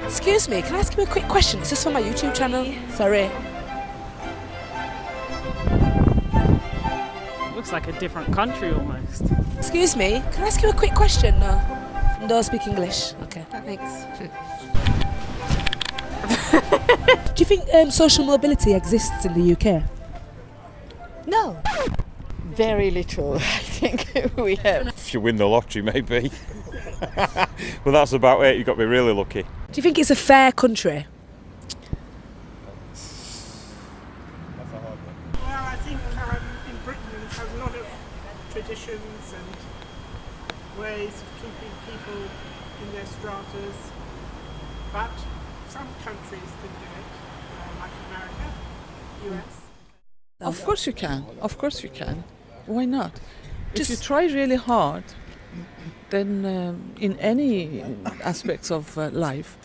Excuse me, can I ask you a quick question? Is this for my YouTube channel? Sorry. Looks like a different country almost. Excuse me, can I ask you a quick question? No. Don't speak English. Okay, thanks. Do you think social mobility exists in the UK? No. Very little, I think we have. If you win the lottery, maybe. Well, that's about it. You've got to be really lucky. Do you think it's a fair country? Well, I think in Britain we have a lot of traditions and ways of keeping people in their stratas, but some countries can do it, like America, US. Of course you can. Of course you can. Why not? If you try really hard, then in any aspects of life,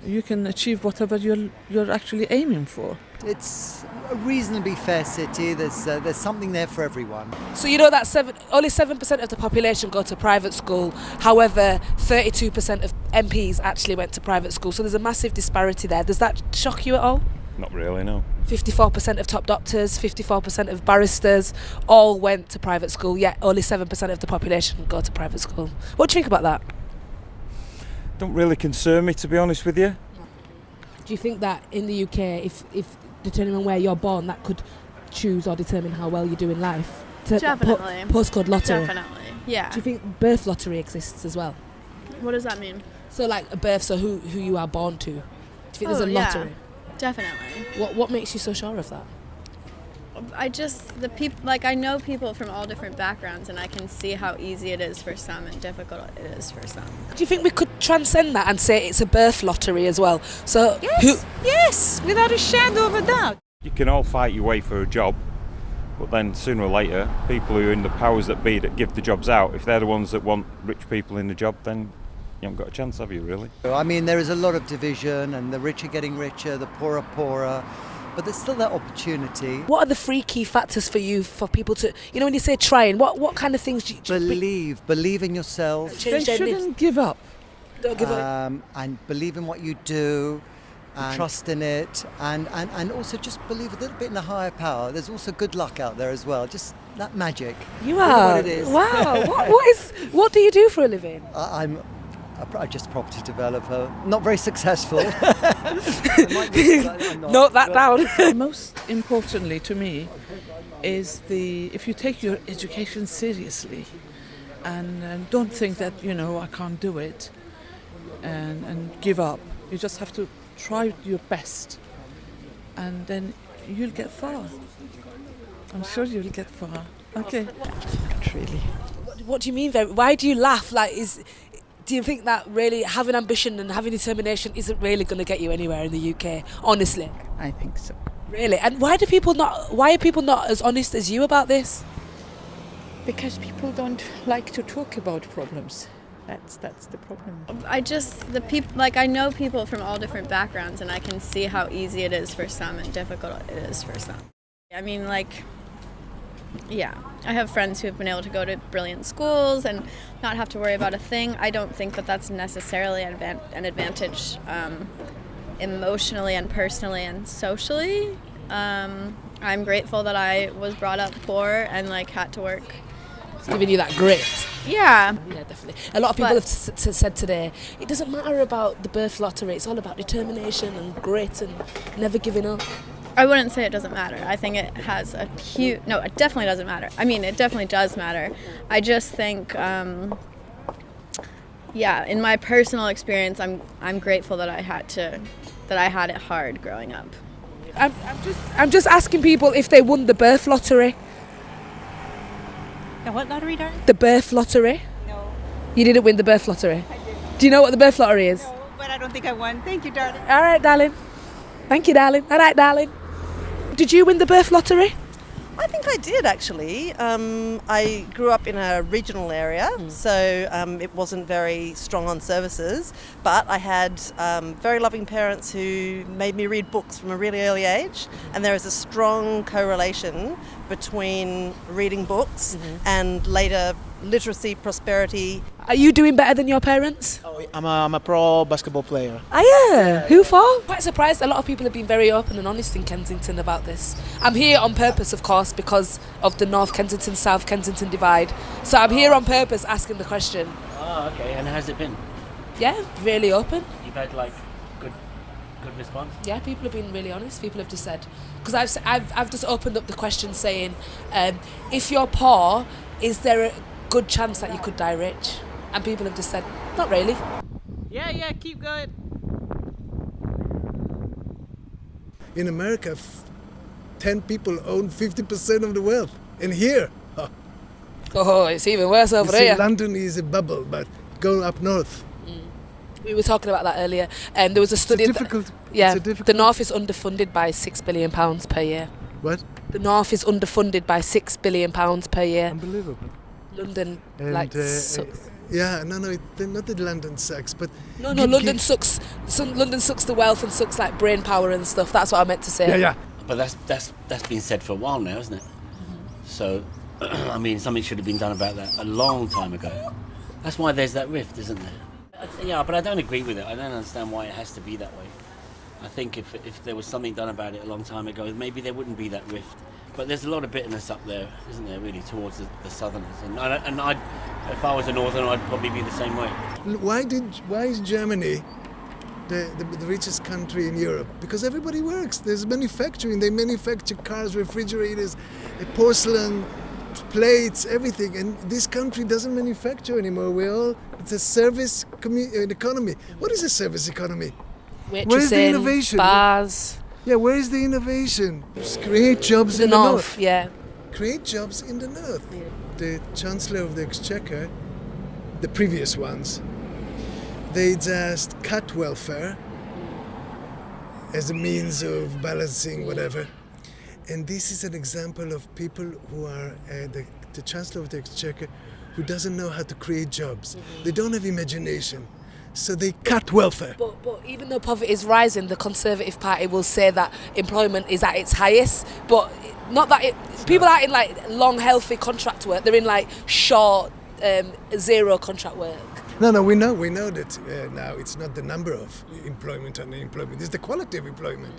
you can achieve whatever you're actually aiming for. It's a reasonably fair city. There's something there for everyone. So you know that only 7% of the population go to private school. However, 32% of MPs actually went to private school. So there's a massive disparity there. Does that shock you at all? Not really, no. 54% of top doctors, 54% of barristers all went to private school, yet only 7% of the population go to private school. What do you think about that? Don't really concern me, to be honest with you. Do you think that in the UK, if depending on where you're born, that could choose or determine how well you do in life? Definitely. Postcode lottery. Definitely, yeah. Do you think birth lottery exists as well? What does that mean? So like a birth, so who you are born to. Do you think there's a lottery? Yeah, definitely. What makes you so sure of that? I know people from all different backgrounds, and I can see how easy it is for some and difficult it is for some. Do you think we could transcend that and say it's a birth lottery as well? So Yes, without a shadow of a doubt. You can all fight your way for a job, but then sooner or later, people who are in the powers that be that give the jobs out, if they're the ones that want rich people in the job, then you haven't got a chance, have you, really? I mean, there is a lot of division, and the rich are getting richer, the poor are poorer, but there's still that opportunity. what are the three key factors for you, for people to, you know, when you say trying, what kind of things do you Believe in yourself. change They their lives? shouldn't give up. Don't give up. And believe in what you do, and trust in it, and also just believe a little bit in a higher power. There's also good luck out there as well, just that magic. You I don't know are. what it is. Wow. What do you do for a living? I'm just a property developer, not very successful. Note that down. Most importantly to me is if you take your education seriously and don't think that, I can't do it and give up. You just have to try your best and then you'll get far. I'm sure you'll get far. Okay. Not really. What do you mean? Why do you laugh? Do you think that really having ambition and having determination isn't really going to get you anywhere in the UK? Honestly, I think so. really. And why are people not as honest as you about this? Because people don't like to talk about problems. That's the problem. I know people from all different backgrounds, and I can see how easy it is for some and difficult it is for some. I mean, I have friends who have been able to go to brilliant schools and not have to worry about a thing. I don't think that that's necessarily an advantage emotionally and personally and socially. I'm grateful that I was brought up poor and had to work. It's giving you that grit. Yeah. Yeah, definitely. A lot of people have said today, it doesn't matter about the birth lottery, it's all about determination and grit and never giving up. I wouldn't say it doesn't matter. I think it has no, it definitely doesn't matter. I mean, it definitely does matter. I just think, in my personal experience, I'm grateful that I had it hard growing up. I'm just asking people if they won the birth lottery. The what lottery, darling? The birth lottery? No. You didn't win the birth lottery? I didn't. Do you know what the birth lottery is? No, but I don't think I won. Thank you, darling. All right, darling. Thank you, darling. All right, darling. Did you win the birth lottery? I think I did, actually. I grew up in a regional area, so it wasn't very strong on services, but I had very loving parents who made me read books from a really early age, and there is a strong correlation between reading books and later literacy, prosperity. Are you doing better than your parents? Oh, I'm a pro basketball player. Ah, yeah. Who for? Quite surprised. A lot of people have been very open and honest in Kensington about this. I'm here on purpose, of course, because of the North Kensington, South Kensington divide. So I'm here on purpose asking the question. Oh, okay. And how's it been? Yeah, really open. You've had like good response? Yeah, people have been really honest. People have just said, because I've just opened up the question saying, if you're poor, is there a good chance that you could die rich? And people have just said, not really. Yeah, keep going. In America, 10 people own 50% of the wealth. And here, Oh, it's even worse over you see, here. London is a bubble, but go up north. We were talking about that earlier. There was a study. It's difficult. The North is underfunded by £6 billion per year. What? The North is underfunded by £6 billion per year. Unbelievable. London, And, sucks. Yeah, no, not that London sucks, but... No, London sucks. London sucks the wealth and sucks like brain power and stuff. That's what I meant to say. Yeah. But that's been said for a while now, isn't it? So, I mean, something should have been done about that a long time ago. That's why there's that rift, isn't there? Yeah, but I don't agree with it. I don't understand why it has to be that way. I think if there was something done about it a long time ago, maybe there wouldn't be that rift. But there's a lot of bitterness up there, isn't there, really, towards the Southerners? And if I was a Northerner, I'd probably be the same way. Why is Germany the richest country in Europe? Because everybody works. There's manufacturing. They manufacture cars, refrigerators, porcelain, plates, everything. And this country doesn't manufacture anymore. It's a service economy. What is a service economy? Where is the innovation? Bars. Yeah, where is the innovation? Just create jobs in the north. Yeah. Create jobs in the north. Yeah. The Chancellor of the Exchequer, the previous ones, they just cut welfare as a means of balancing whatever. And this is an example of people who are the Chancellor of the Exchequer who doesn't know how to create jobs. They don't have imagination. So they cut welfare. But even though poverty is rising, the Conservative Party will say that employment is at its highest. But not that people aren't in like long, healthy contract work. They're in like short, zero contract work. No, we know that now it's not the number of employment and unemployment. It's the quality of employment.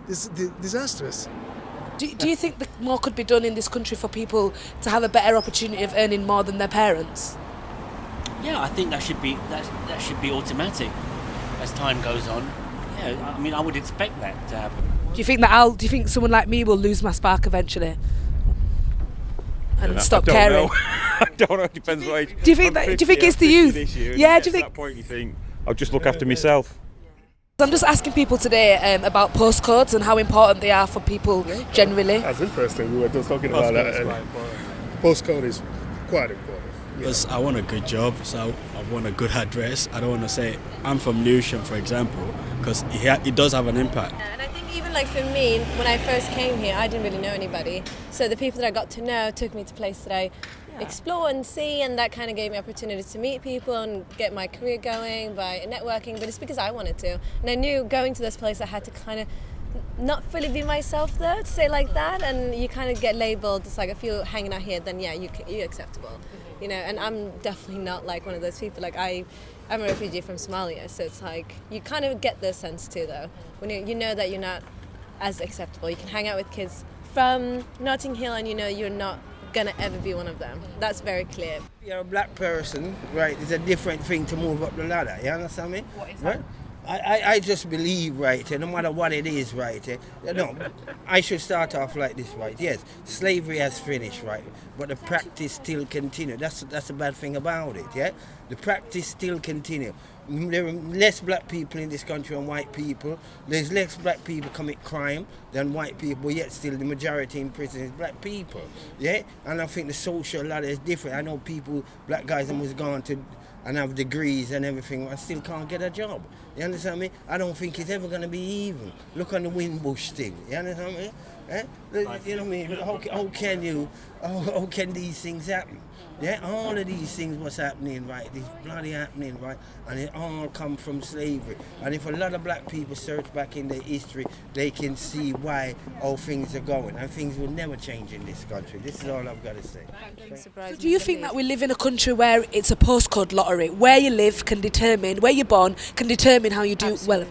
It's disastrous. Do you think that more could be done in this country for people to have a better opportunity of earning more than their parents? Yeah, I think that should be automatic as time goes on. Yeah, I mean, I would expect that to happen. Do you think someone like me will lose my spark eventually and stop caring? I don't know. It depends what age. Do you think it's the youth? Yeah. Do you think? At that point, you think I'll just look after myself. I'm just asking people today about postcodes and how important they are for people generally. That's interesting. We were just talking about that. Postcode is quite important. Because I want a good job, so I want a good address. I don't want to say I'm from Lewisham, for example, because it does have an impact. And I think even like for me, when I first came here, I didn't really know anybody. So the people that I got to know took me to places that I explore and see, and that kind of gave me opportunities to meet people and get my career going by networking. But it's because I wanted to, and I knew going to this place I had to kind of not fully be myself though, to say like that, and you kind of get labelled. It's like if you're hanging out here, then yeah, you're acceptable. You know, and I'm definitely not like one of those people. Like I'm a refugee from Somalia, so it's like you kind of get this sense too, though, when you know that you're not as acceptable. You can hang out with kids from Notting Hill, and you know you're not gonna ever be one of them. That's very clear. You're a black person, right? It's a different thing to move up the ladder. You understand me? What is that? Right? I just believe, right, no matter what it is, right, I should start off like this, right, yes, slavery has finished, right, but the practice still continue. That's the bad thing about it, yeah? The practice still continue. There are less black people in this country than white people. There's less black people commit crime than white people, yet still the majority in prison is black people, yeah? And I think the social ladder is different. I know people, black guys that was gone to and have degrees and everything, I still can't get a job. You understand me? I don't think it's ever going to be even. Look on the Windbush thing. You understand me? Eh? You know what I mean? How can these things happen? Yeah, all of these things what's happening, right, is bloody happening, right, and it all come from slavery. And if a lot of black people search back in their history, they can see why all things are going, and things will never change in this country. This is all I've got to say. So do you think that we live in a country where it's a postcode lottery? Where you live can determine, where you're born can determine how you do well?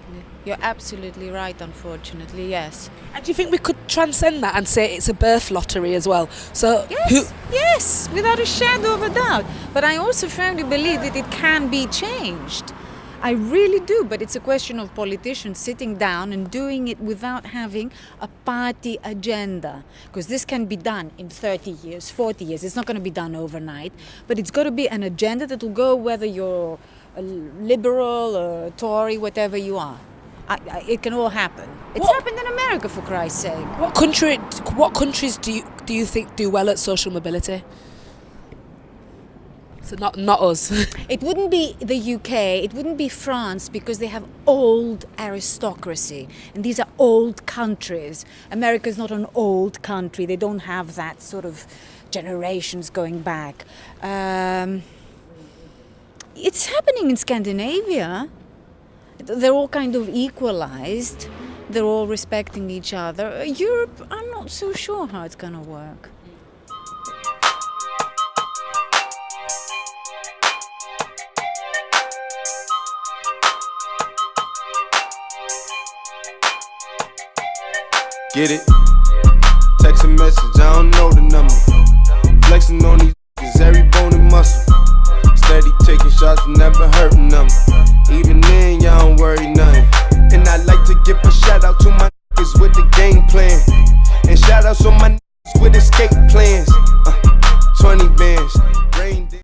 You're absolutely right, unfortunately, yes. And do you think we could transcend that and say it's a birth lottery as well? So Yes, without a shadow of a doubt. But I also firmly believe that it can be changed. I really do, but it's a question of politicians sitting down and doing it without having a party agenda. Because this can be done in 30 years, 40 years. It's not going to be done overnight, but it's got to be an agenda that will go whether you're a liberal, a Tory, whatever you are. It can all happen. It's happened in America, for Christ's sake. What countries do you think do well at social mobility? So not us. It wouldn't be the UK, it wouldn't be France, because they have old aristocracy. And these are old countries. America's not an old country. They don't have that sort of generations going back. It's happening in Scandinavia. They're all kind of equalized. They're all respecting each other. Europe, I'm not so sure how it's going to work. Get it? Text a message, I don't know the number. Flexing on these niggas, every bone and muscle. Steady taking shots, never hurting them. Even then, y'all don't worry nothing. And I like to give a shout out to my niggas with the game plan. And shout outs on my niggas with escape plans.